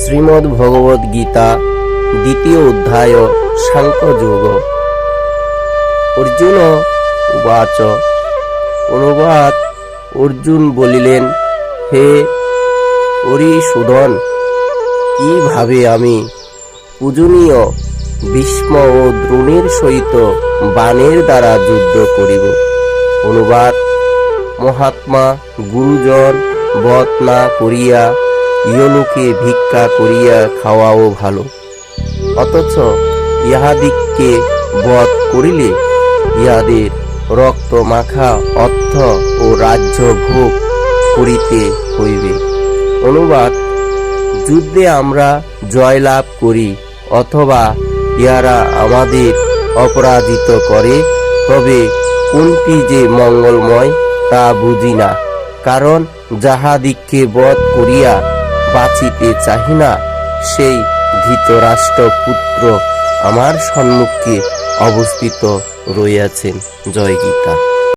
শ্রীমদ্ ভগবদ গীতা দ্বিতীয় অধ্যায় সাংখ্যযোগ। অর্জুন উবাচ। অনুবাদ। অর্জুন বলিলেন, হে অরিসুদন, কিভাবে আমি পূজনীয় ভীষ্ম ও দ্রোণের সহিত বাণের দ্বারা যুদ্ধ করিব? অনুবাদ। মহাত্মা গুরুজন বধ না করিয়া ইহলোকে ভিক্ষা করিয়া খাওয়াও ভালো, অথচ ইহাদিগকে বধ করিলে ইহাদের রক্ত মাখা অর্থ ও রাজ্য ভোগ করিতে হইবে। অনুবাদ। যুদ্ধে আমরা জয়লাভ করি অথবা ইহারা আমাদের অপরাজিত করে, তবে কোনটি যে মঙ্গলময় তা বুঝি না, কারণ যাহাদিগকে বধ করিয়া বাঁচিতে চাহি না, সেই ধৃতরাষ্ট্র পুত্র আমার সম্মুখে অবস্থিত রইয়াছেন। জয় গীতা।